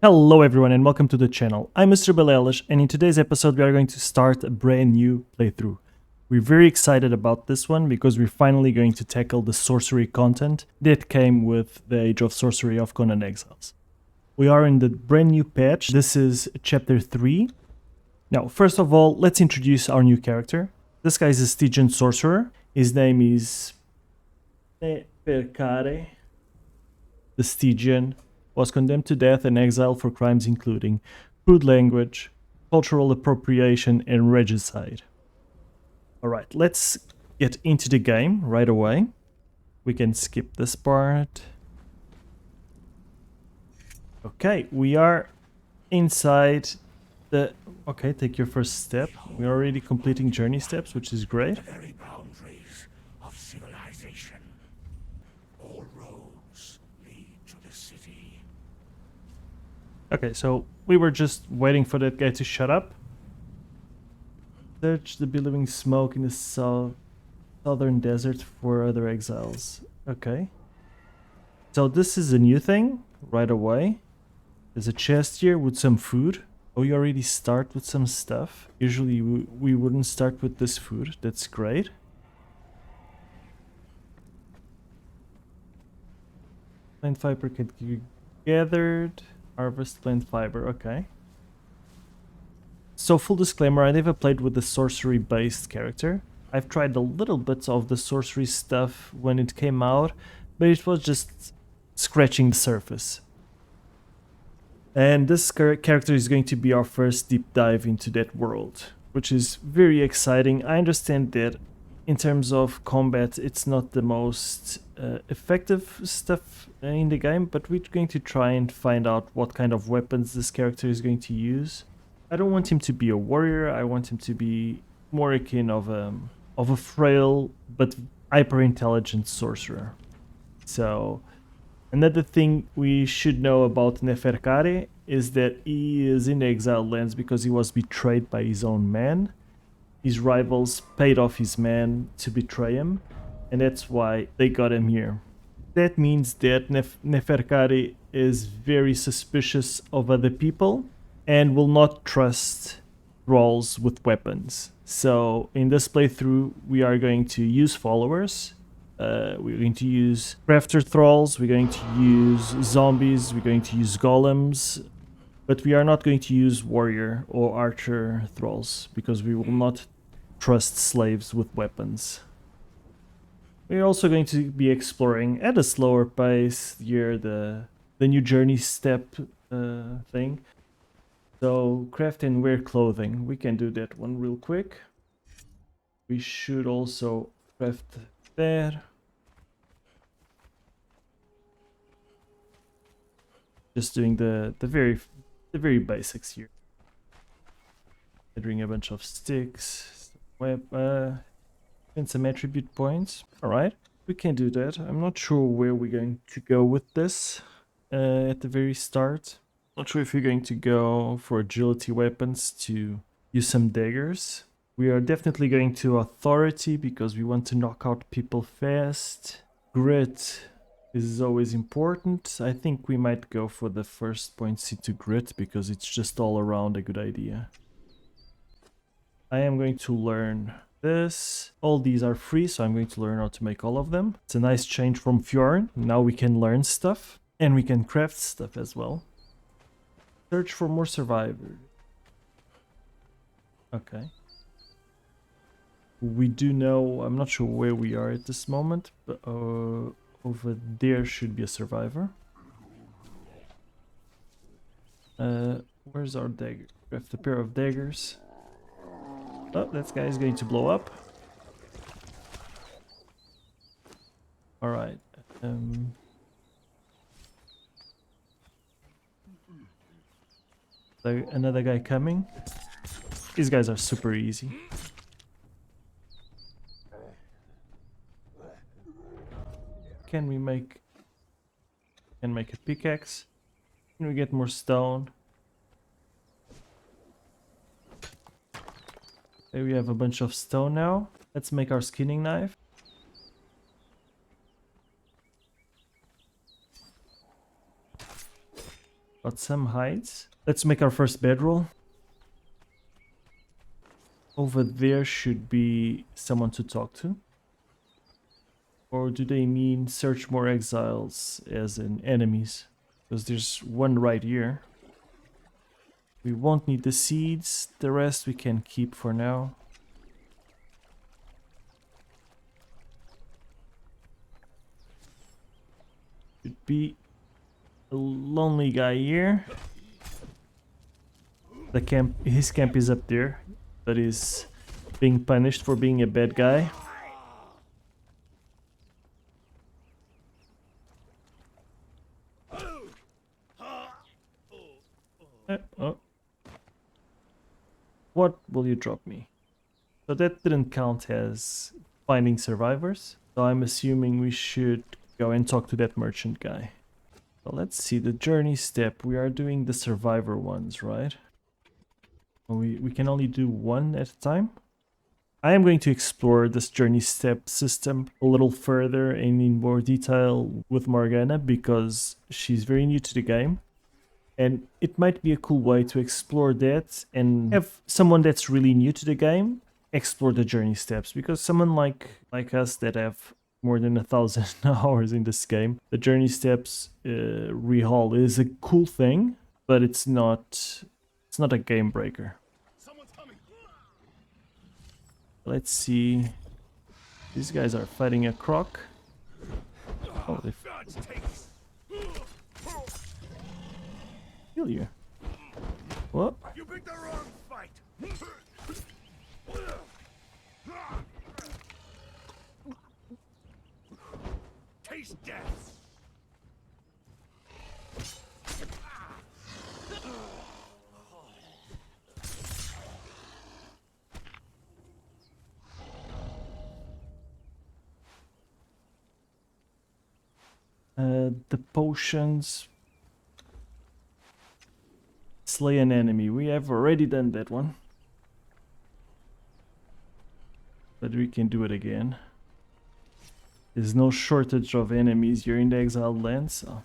Hello everyone and welcome to the channel. I'm Mr. Belelish and in today's episode we are going to start a brand new playthrough. We're very excited about this one because we're finally going to tackle the sorcery content that came with the Age of Sorcery of Conan Exiles. We are in the brand new patch. This is chapter 3. Now, first of all, let's introduce our new character. This guy is a Stygian Sorcerer. His name is Neferkare the Stygian. Was condemned to death and exile for crimes including crude language, cultural appropriation, and regicide. Alright, let's get into the game right away. We can skip this part. Okay, we are inside the... Okay, take your first step. We're already completing journey steps, which is great. The very boundaries of civilization. All roads lead to the city. Okay, so we were just waiting for that guy to shut up. Search the billowing smoke in the southern desert for other exiles. Okay. So this is a new thing right away. There's a chest here with some food. Oh, you already start with some stuff. Usually we wouldn't start with this food. That's great. Plant fiber can be gathered. Harvest plant fiber, okay. So full disclaimer, I never played with the sorcery based character. I've tried a little bit of the sorcery stuff when it came out, but it was just scratching the surface. And this character is going to be our first deep dive into that world, which is very exciting. I understand that in terms of combat, it's not the most effective stuff in the game, but we're going to try and find out what kind of weapons this character is going to use. I don't want him to be a warrior. I want him to be more akin of a frail but hyper intelligent sorcerer. So another thing we should know about Neferkare is that he is in the exiled lands because he was betrayed by his own man. His rivals paid off his man to betray him, and that's why they got him here. That means that Neferkare is very suspicious of other people and will not trust thralls with weapons. So in this playthrough we are going to use followers, we're going to use crafter thralls, we're going to use zombies, we're going to use golems, but we are not going to use warrior or archer thralls because we will not trust slaves with weapons. We're also going to be exploring at a slower pace here the new journey step thing. So craft and wear clothing, we can do that one real quick. We should also craft there. Just doing the very basics here. Gathering a bunch of sticks, and some attribute points. Alright, we can do that. I'm not sure where we're going to go with this at the very start. Not sure if you're going to go for agility weapons to use some daggers. We are definitely going to authority because we want to knock out people fast. Grit is always important. I think we might go for the first point into grit because it's just all around a good idea. I am going to learn this. All these are free, so I'm going to learn how to make all of them. It's a nice change from Fjorn. Now we can learn stuff and we can craft stuff as well. Search for more survivors. Okay. We do know, I'm not sure where we are at this moment, but over there should be a survivor. Where's our dagger? We have a pair of daggers. Oh, that guy is going to blow up. Alright. Another guy coming. These guys are super easy. Can make a pickaxe? Can we get more stone? Okay, we have a bunch of stone now. Let's make our skinning knife. Got some hides. Let's make our first bedroll. Over there should be someone to talk to. Or do they mean search more exiles as in enemies? Because there's one right here. We won't need the seeds. The rest we can keep for now. Should be a lonely guy here. The camp, his camp is up there, but is being punished for being a bad guy. Oh. What will you drop me? So that didn't count as finding survivors. So I'm assuming we should go and talk to that merchant guy. So let's see the journey step. We are doing the survivor ones, right? We can only do one at a time. I am going to explore this journey step system a little further and in more detail with Morgana because she's very new to the game. And it might be a cool way to explore that and have someone that's really new to the game explore the journey steps, because someone like us that have more than 1,000 hours in this game, the journey steps rehaul is a cool thing, but it's not a game breaker. Let's see. These guys are fighting a croc. Oh, they kill you. What? You picked the wrong fight. Taste death. The potions. Slay an enemy. We have already done that one. But we can do it again. There's no shortage of enemies. You're in the exiled land, so...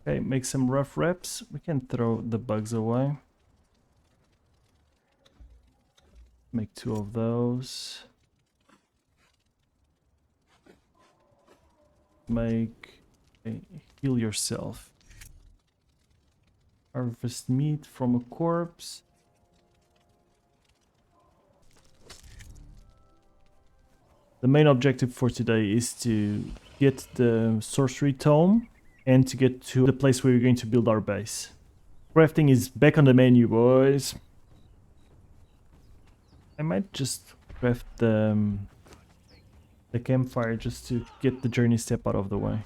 Okay, make some rough reps. We can throw the bugs away. Make 2 of those. Make... Okay, heal yourself. Harvest meat from a corpse. The main objective for today is to get the sorcery tome and to get to the place where we're going to build our base. Crafting is back on the menu, boys. I might just craft the campfire just to get the journey step out of the way.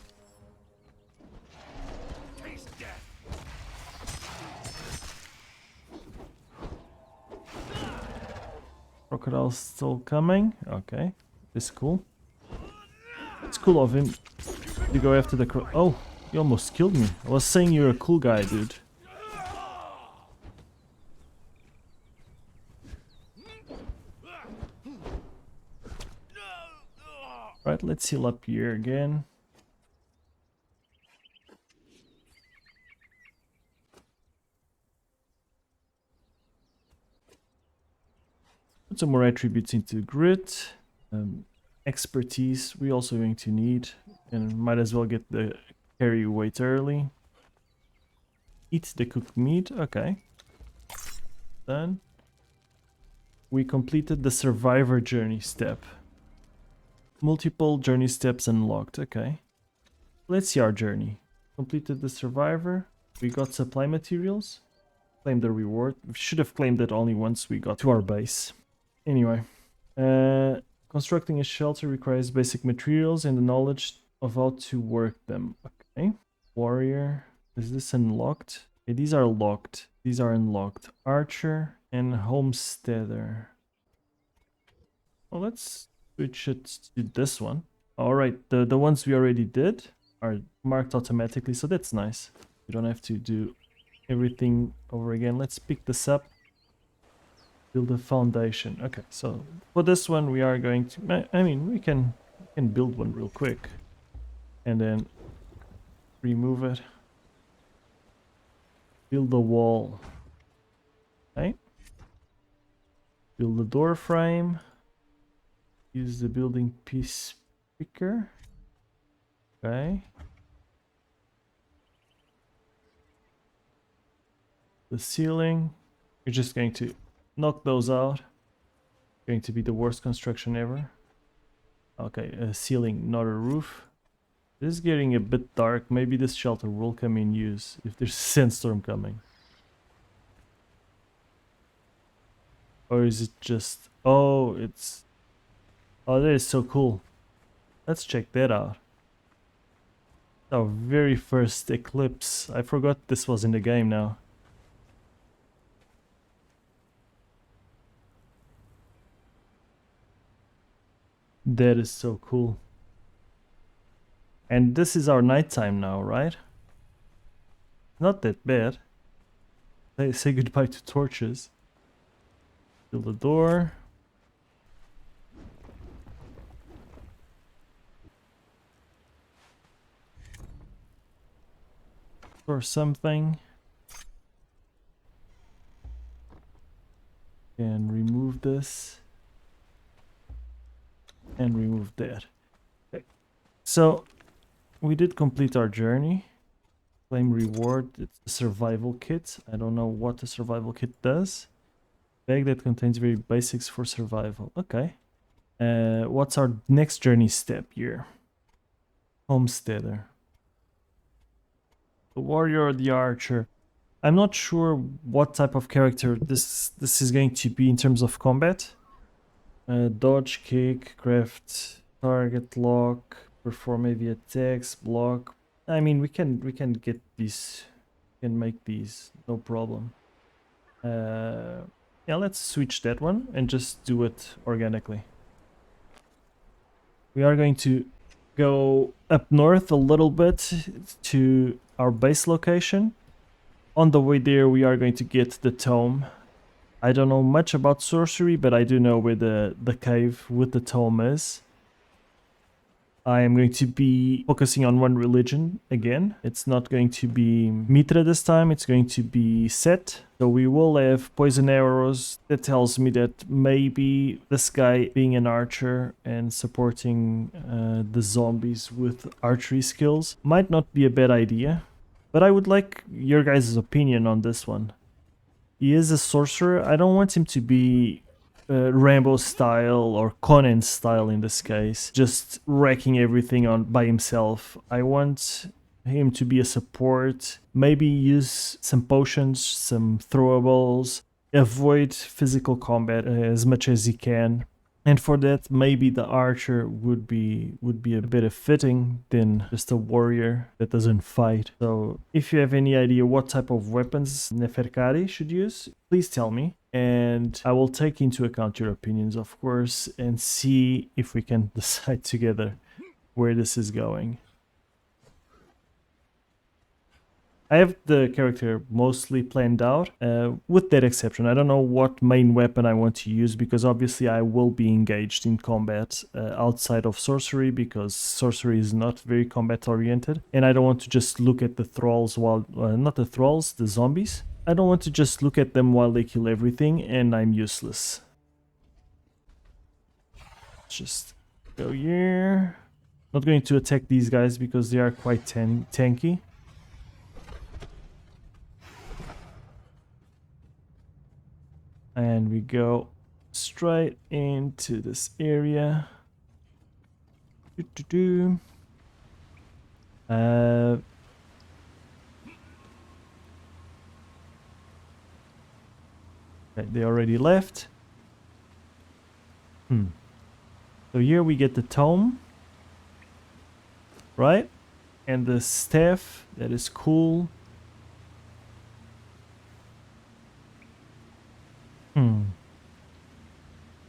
Crocodile's still coming. Okay, this is cool. It's cool of him to go after the Oh, you almost killed me. I was saying you're a cool guy, dude. Right, let's heal up here again. Put some more attributes into grit. Expertise, we're also going to need. And might as well get the carry weight early. Eat the cooked meat, okay. Done. We completed the survivor journey step. Multiple journey steps unlocked, okay. Let's see our journey. Completed the survivor. We got supply materials. Claim the reward. We should have claimed it only once we got to our base. Anyway. Constructing a shelter requires basic materials and the knowledge of how to work them. Okay. Warrior. Is this unlocked? Okay, these are locked. These are unlocked. Archer and Homesteader. Well, let's switch it to this one. Alright, the ones we already did are marked automatically, so that's nice. You don't have to do everything over again. Let's pick this up. Build a foundation. Okay, so for this one we are going to... I mean, we can build one real quick. And then remove it. Build the wall. Okay. Build the door frame. Use the building piece picker. Okay. The ceiling. You're just going to knock those out. Going to be the worst construction ever. Okay, a ceiling, not a roof. This is getting a bit dark. Maybe this shelter will come in use if there's a sandstorm coming. Or is it just... Oh, it's... Oh, that is so cool. Let's check that out. Our very first eclipse. I forgot this was in the game now. That is so cool. And this is our nighttime now, right? Not that bad. Say goodbye to torches. Build a door. Or something. And remove this. And remove that. Okay. So we did complete our journey. Claim reward. It's a survival kit. I don't know what a survival kit does. Bag that contains very basics for survival. Okay. What's our next journey step here? Homesteader. The warrior or the archer. I'm not sure what type of character this is going to be in terms of combat. Dodge, kick, craft, target lock, perform heavy attacks, block. I mean, we can get these, can make these, no problem. Yeah, let's switch that one and just do it organically. We are going to go up north a little bit to our base location. On the way there, we are going to get the tome. I don't know much about sorcery, but I do know where the cave with the tome is. I am going to be focusing on one religion again. It's not going to be Mitra this time, it's going to be Set. So we will have poison arrows. That tells me that maybe this guy being an archer and supporting the zombies with archery skills might not be a bad idea. But I would like your guys' opinion on this one. He is a sorcerer. I don't want him to be Rambo style or Conan style in this case, just wrecking everything on by himself. I want him to be a support, maybe use some potions, some throwables, avoid physical combat as much as he can. And for that, maybe the archer would be a bit fitting than just a warrior that doesn't fight. So if you have any idea what type of weapons Neferkare should use, please tell me. And I will take into account your opinions, of course, and see if we can decide together where this is going. I have the character mostly planned out, with that exception. I don't know what main weapon I want to use, because obviously I will be engaged in combat outside of sorcery, because sorcery is not very combat oriented. And I don't want to just look at the thralls while, not the thralls, the zombies. I don't want to just look at them while they kill everything and I'm useless. Just go here. Not going to attack these guys because they are quite tanky. And we go straight into this area. Okay, they already left. So here we get the tome, right? And the staff, that is cool. Hmm.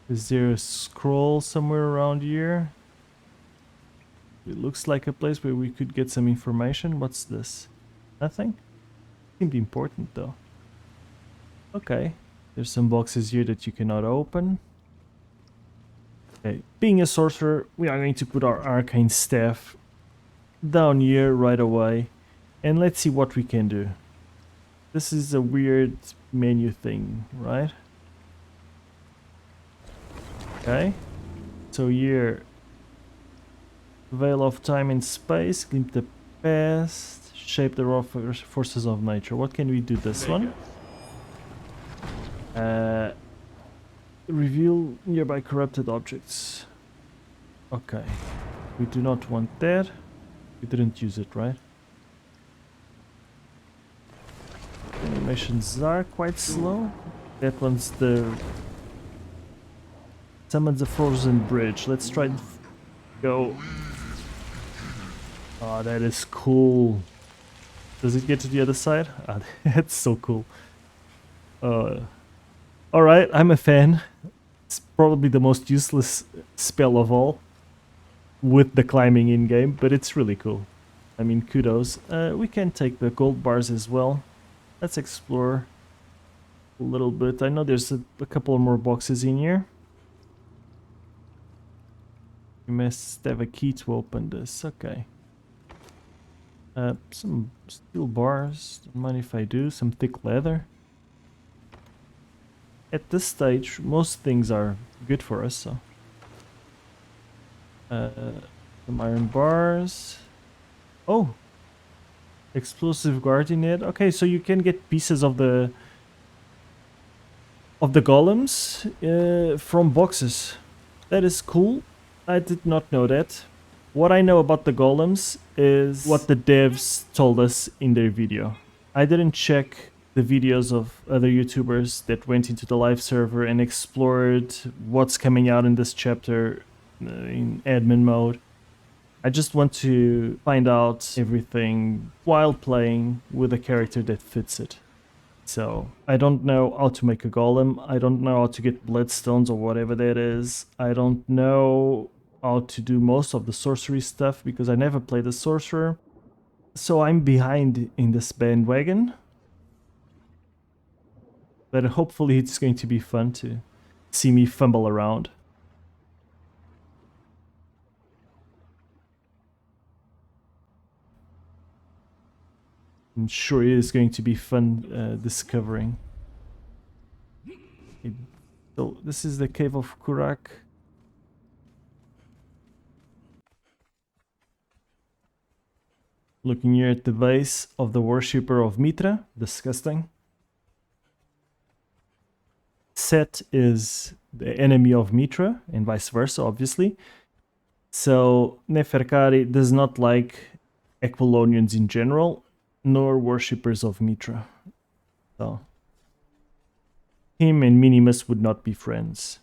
Is there a scroll somewhere around here? It looks like a place where we could get some information. What's this? Nothing? Seemed important though. Okay. There's some boxes here that you cannot open. Okay. Being a sorcerer, we are going to put our arcane staff down here right away. And let's see what we can do. This is a weird menu thing, right? Okay. So here, veil of time and space, glimpse the past, shape the raw forces of nature. What can we do this one? Reveal nearby corrupted objects. Okay. We do not want that. We didn't use it, right? Animations are quite slow. That one's the... Summons a frozen bridge. Let's try and go. Oh, that is cool. Does it get to the other side? Ah, that's so cool. Alright, I'm a fan. It's probably the most useless spell of all. With the climbing in-game, but it's really cool. I mean, kudos. We can take the gold bars as well. Let's explore a little bit. I know there's a couple more boxes in here. We must have a key to open this. Okay. Some steel bars. Don't mind if I do. Some thick leather. At this stage, most things are good for us, so. Some iron bars. Oh! Explosive guardian. Okay, so you can get pieces of the golems from boxes. That is cool. I did not know that. What I know about the golems is what the devs told us in their video. I didn't check the videos of other YouTubers that went into the live server and explored what's coming out in this chapter in admin mode. I just want to find out everything while playing with a character that fits it. So, I don't know how to make a golem, I don't know how to get bloodstones or whatever that is, I don't know how to do most of the sorcery stuff because I never played a sorcerer. So I'm behind in this bandwagon. But hopefully it's going to be fun to see me fumble around. I'm sure it is going to be fun discovering. So this is the cave of Kurak. Looking here at the base of the worshipper of Mitra. Disgusting. Set is the enemy of Mitra and vice versa, obviously. So Neferkare does not like Aquilonians in general, nor worshippers of Mitra. So him and Minimus would not be friends.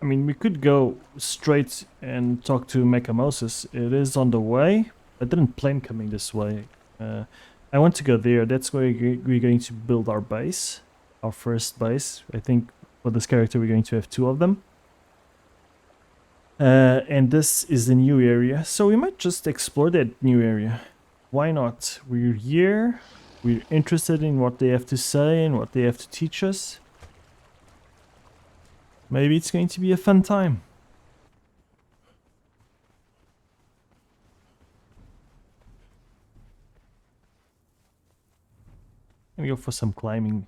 I mean, we could go straight and talk to Mechamosis. It is on the way. I didn't plan coming this way. I want to go there. That's where we're going to build our base. Our first base. I think for this character we're going to have 2 of them. And this is the new area. So we might just explore that new area. Why not? We're here. We're interested in what they have to say and what they have to teach us. Maybe it's going to be a fun time. Gonna go for some climbing.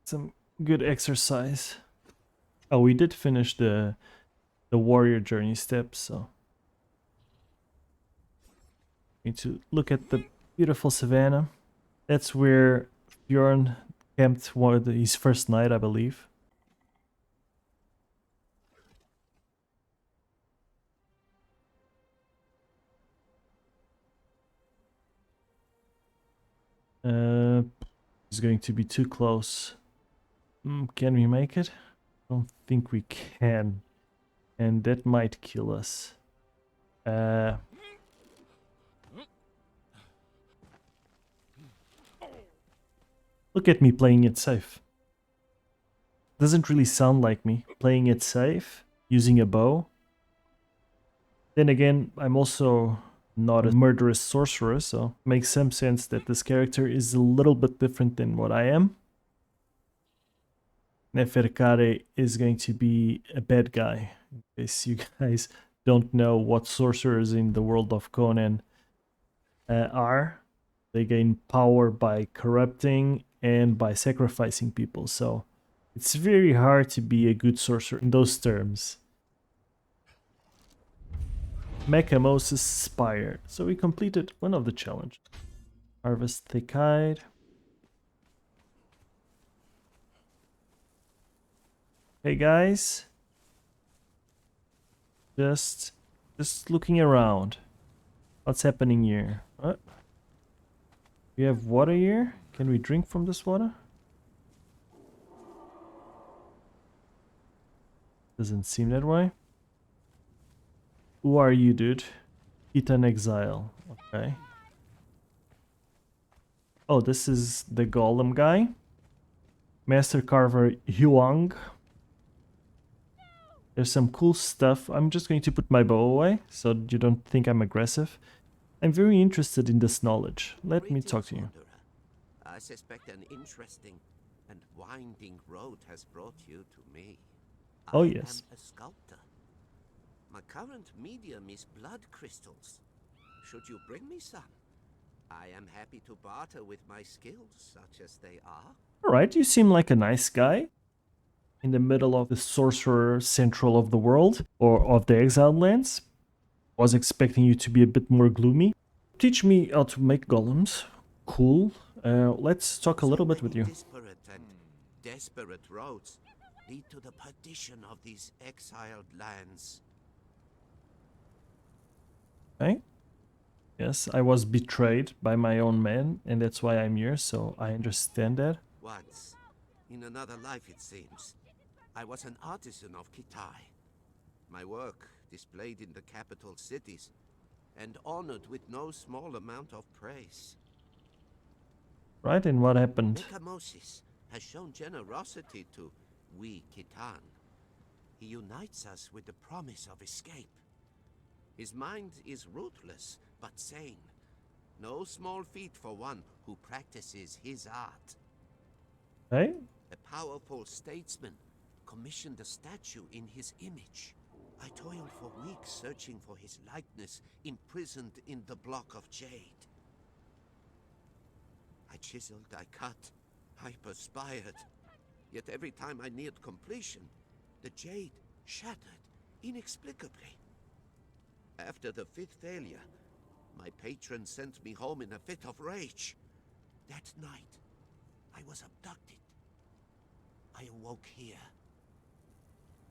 Some good exercise. Oh, we did finish the warrior journey steps, so need to look at the beautiful savannah. That's where Bjorn camped his first night, I believe. It's going to be too close. Can we make it? I don't think we can. And that might kill us. Look at me playing it safe. Doesn't really sound like me playing it safe, using a bow. Then again, I'm also not a murderous sorcerer, so makes some sense that this character is a little bit different than what I am. Neferkare is going to be a bad guy, in case you guys don't know what sorcerers in the world of Conan are. They gain power by corrupting and by sacrificing people, so it's very hard to be a good sorcerer in those terms. Mechamosis Spire. So we completed one of the challenges. Harvest Thickide. Hey guys. Just looking around. What's happening here? What? We have water here. Can we drink from this water? Doesn't seem that way. Who are you, dude? Conan Exile. Okay. Oh, this is the golem guy. Master Carver Huang. There's some cool stuff. I'm just going to put my bow away so you don't think I'm aggressive. I'm very interested in this knowledge. Let me talk to you. Wanderer. I suspect an interesting and winding road has brought you to me. Oh, I yes. am a sculptor. My current medium is blood crystals. Should you bring me some, I am happy to barter with my skills, such as they are. Alright, you seem like a nice guy. In the middle of the sorcerer central of the world, or of the exiled lands. Was expecting you to be a bit more gloomy. Teach me how to make golems. Cool. Let's talk a little bit with you. Disparate and desperate roads lead to the perdition of these exiled lands. Okay. Yes, I was betrayed by my own men, and that's why I'm here, so I understand that. Once, in another life it seems, I was an artisan of Kitai. My work displayed in the capital cities and honored with no small amount of praise. Right, and what happened? Mechamosis has shown generosity to we Kitan. He unites us with the promise of escape. His mind is ruthless, but sane. No small feat for one who practices his art. Hey? A powerful statesman commissioned a statue in his image. I toiled for weeks searching for his likeness, imprisoned in the block of jade. I chiseled, I cut, I perspired. Yet every time I neared completion, the jade shattered inexplicably. After the fifth failure, my patron sent me home in a fit of rage. That night, I was abducted. I awoke here.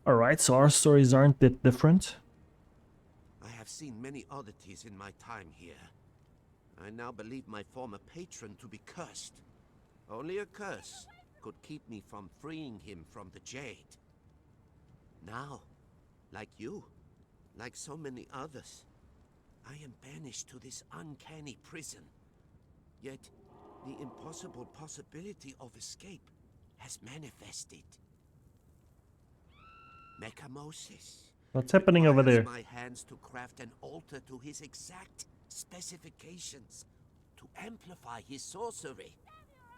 Alright, so our stories aren't that different. I have seen many oddities in my time here. I now believe my former patron to be cursed. Only a curse could keep me from freeing him from the jade. Now, like you, like so many others, I am banished to this uncanny prison. Yet, the impossible possibility of escape has manifested. Mechamosis. What's happening over requires there? my hands to craft an altar to his exact specifications, to amplify his sorcery,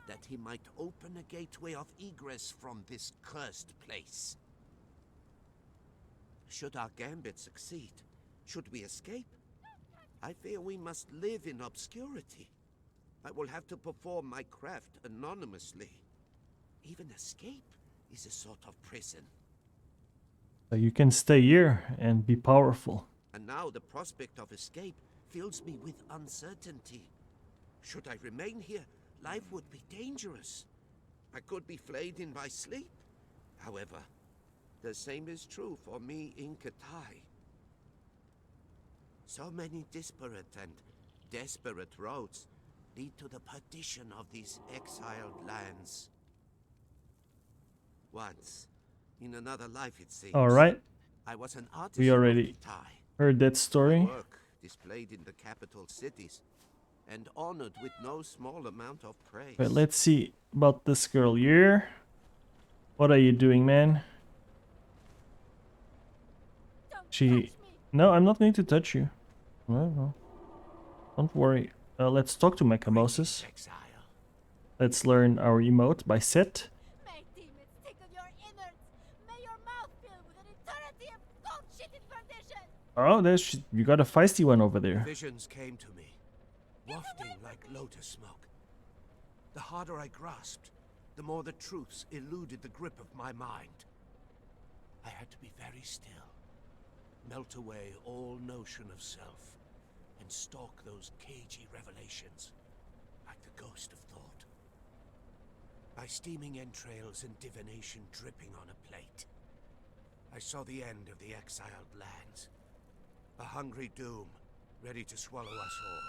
that he might open a gateway of egress from this cursed place. Should our gambit succeed, should we escape, I fear we must live in obscurity. I will have to perform my craft anonymously. Even escape is a sort of prison. So you can stay here and be powerful. And now the prospect of escape fills me with uncertainty. Should I remain here, life would be dangerous. I could be flayed in my sleep. However, the same is true for me in Kitai. So many disparate and desperate roads lead to the perdition of these exiled lands. Once, in another life it seems, Alright, I was an artisan we of already Kitai. heard that My story. work displayed in the capital cities and honored with no small amount of praise. Wait, let's see about this girl here. What are you doing, man? She... No, I'm not going to touch you. No. Don't worry. Let's talk to Mechamosis. Exile. Let's learn our emote by set. May demons tickle your innards. May your mouth fill with an eternity of gold-shitted perdition. Oh, you got a feisty one over there. Visions came to me, wafting like lotus smoke. The harder I grasped, the more the truths eluded the grip of my mind. I had to be very still, melt away all notion of self, and stalk those cagey revelations, like the ghost of thought. My steaming entrails and divination dripping on a plate, I saw the end of the exiled lands. A hungry doom, ready to swallow us all.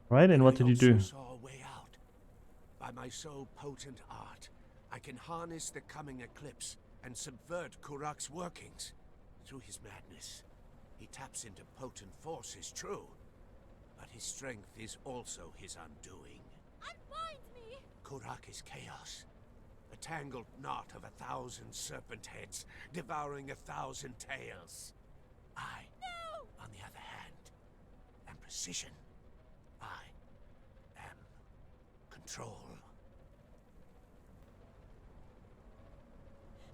Right, and what did you do? I saw a way out. By my so potent art, I can harness the coming eclipse and subvert Kurak's workings. Through his madness, he taps into potent forces, true, but his strength is also his undoing. Unbind me! Kurak is chaos, a tangled knot of 1,000 serpent heads, devouring 1,000 tails. I, on the other hand, am precision. I am control.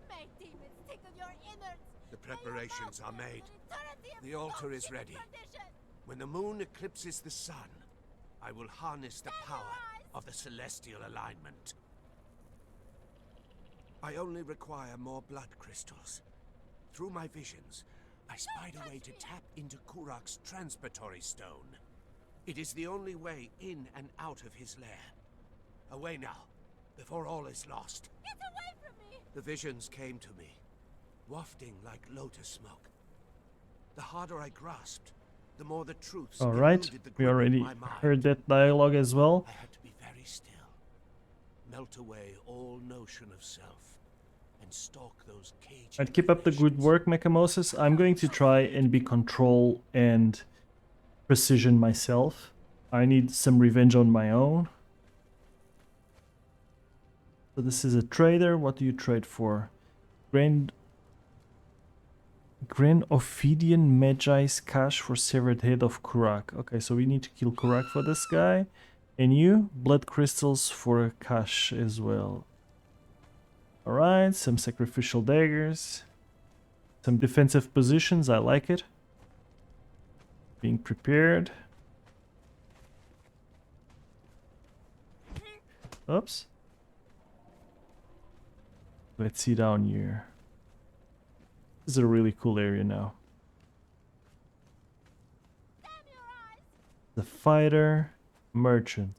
May demons tickle your innards. The preparations are made. The altar is ready. When the moon eclipses the sun, I will harness the power of the celestial alignment. I only require more blood crystals. Through my visions, I spied a way to tap into Kurak's transitory stone. It is the only way in and out of his lair. Away now, before all is lost. Get away from me! The visions came to me, wafting like lotus smoke. The harder I grasped, the more the truths Alright, eluded the we grip of already my mind. heard that dialogue as well. I had to be very still, melt away all notion of self, and stalk those cagey I'd keep up the good revelations. work, Mechamosis. I'm going to try and be control and precision myself. I need some revenge on my own. So this is a trader. What do you trade for? Grand Ophidian Magi's cash for severed head of Kurak. Okay, so we need to kill Kurak for this guy. And you, blood crystals for a cash as well. Alright, some sacrificial daggers. Some defensive positions, I like it. Being prepared. Oops. Let's see down here. This is a really cool area now. The fighter, merchant.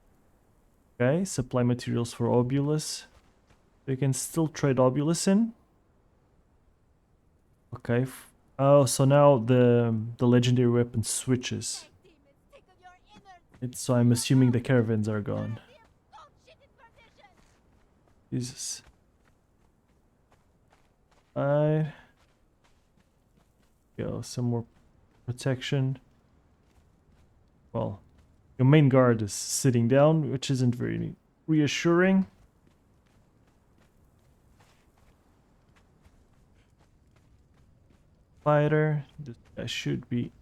Okay, supply materials for Obulus. We can still trade Obulus in. Okay. Oh, so now the legendary weapon switches. So I'm assuming the caravans are gone. Jesus. Alright. Go, some more protection. Well, your main guard is sitting down, which isn't very reassuring. Fighter. This guy should be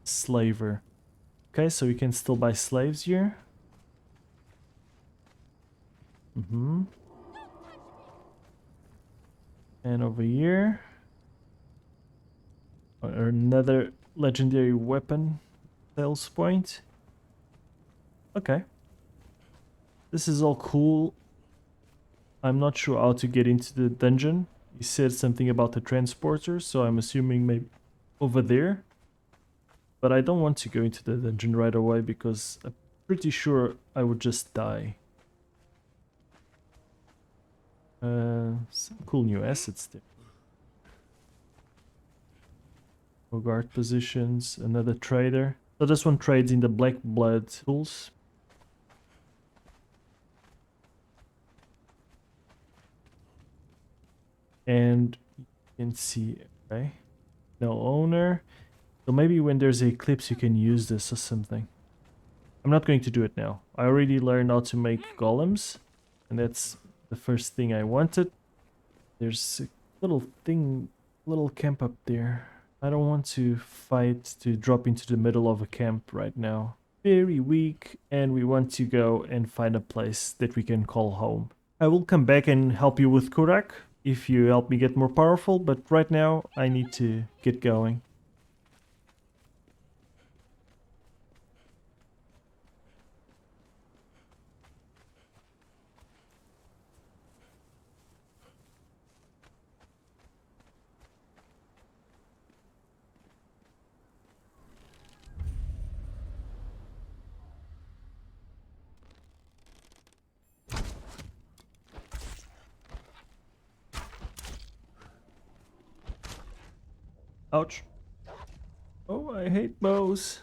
slaver. Okay, so we can still buy slaves here. And over here. Another legendary weapon sales point. Okay. This is all cool. I'm not sure how to get into the dungeon. You said something about the transporter, so I'm assuming maybe over there. But I don't want to go into the dungeon right away because I'm pretty sure I would just die. Some cool new assets there. Guard positions, another trader. So this one trades in the black blood tools. And you can see, okay, no owner. So maybe when there's an eclipse you can use this or something. I'm not going to do it now. I already learned how to make golems, and that's the first thing I wanted. There's a little camp up there. I don't want to fight to drop into the middle of a camp right now. Very weak, and we want to go and find a place that we can call home. I will come back and help you with Kurak if you help me get more powerful, but right now I need to get going. Ouch. Oh, I hate bows.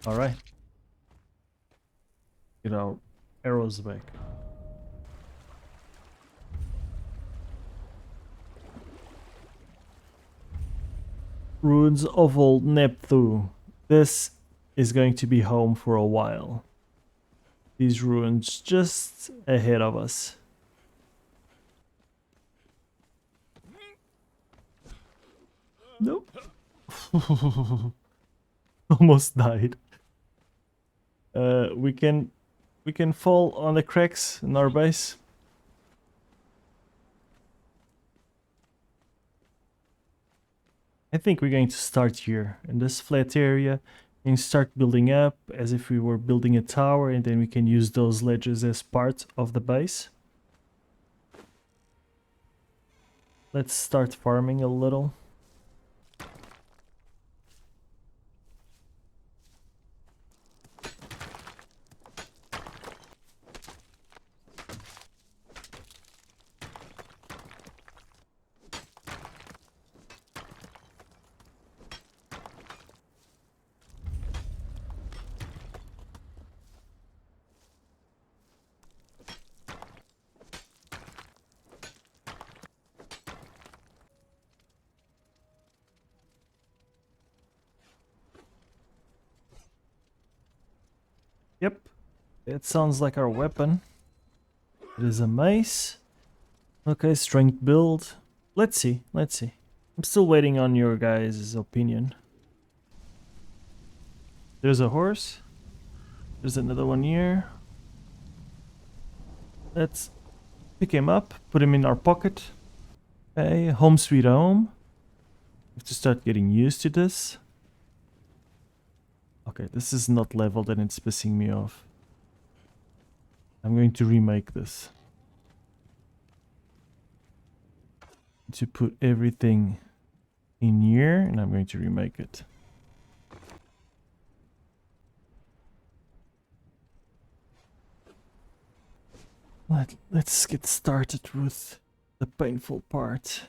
Alright. Get our arrows back. Ruins of Old Nepthu. This is going to be home for a while. These ruins just ahead of us. Nope. Almost died. We can fall on the cracks in our base. I think we're going to start here in this flat area and start building up as if we were building a tower, and then we can use those ledges as part of the base. Let's start farming a little. Yep, that sounds like our weapon. It is a mace. Okay, strength build. Let's see. I'm still waiting on your guys' opinion. There's a horse. There's another one here. Let's pick him up, put him in our pocket. Okay, home sweet home. We have to start getting used to this. Okay, this is not leveled and it's pissing me off. I'm going to remake this. To put everything in here, and I'm going to remake it. Let's get started with the painful part.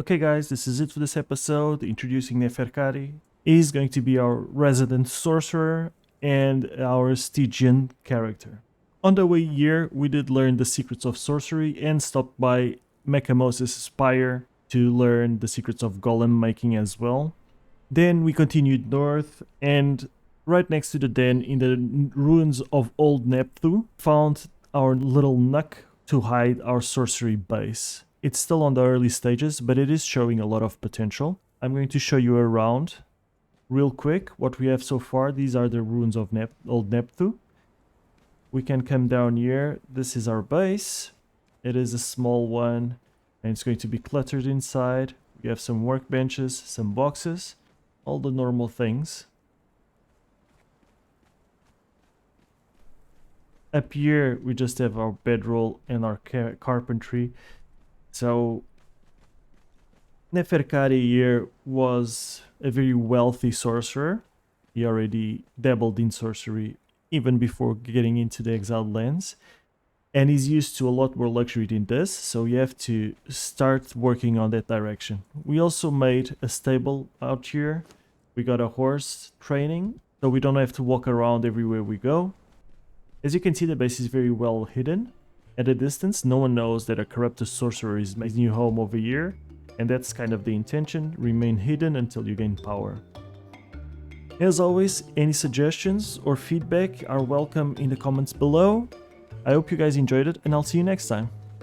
Okay guys, this is it for this episode. Introducing Neferkare. He's going to be our resident sorcerer and our Stygian character. On the way here, we did learn the secrets of sorcery and stopped by Mechamos' spire to learn the secrets of golem making as well. Then we continued north, and right next to the den in the ruins of Old Nepthu, found our little nook to hide our sorcery base. It's still on the early stages, but it is showing a lot of potential. I'm going to show you around real quick what we have so far. These are the ruins of Old Nepthu. We can come down here. This is our base. It is a small one, and it's going to be cluttered inside. We have some workbenches, some boxes, all the normal things. Up here, we just have our bedroll and our carpentry. So, Neferkare here was a very wealthy sorcerer. He already dabbled in sorcery even before getting into the Exiled lands. And he's used to a lot more luxury than this, so you have to start working on that direction. We also made a stable out here. We got a horse training, so we don't have to walk around everywhere we go. As you can see, the base is very well hidden. At a distance, no one knows that a corrupted sorcerer is making new home over here, and that's kind of the intention. Remain hidden until you gain power. As always, any suggestions or feedback are welcome in the comments below. I hope you guys enjoyed it, and I'll see you next time.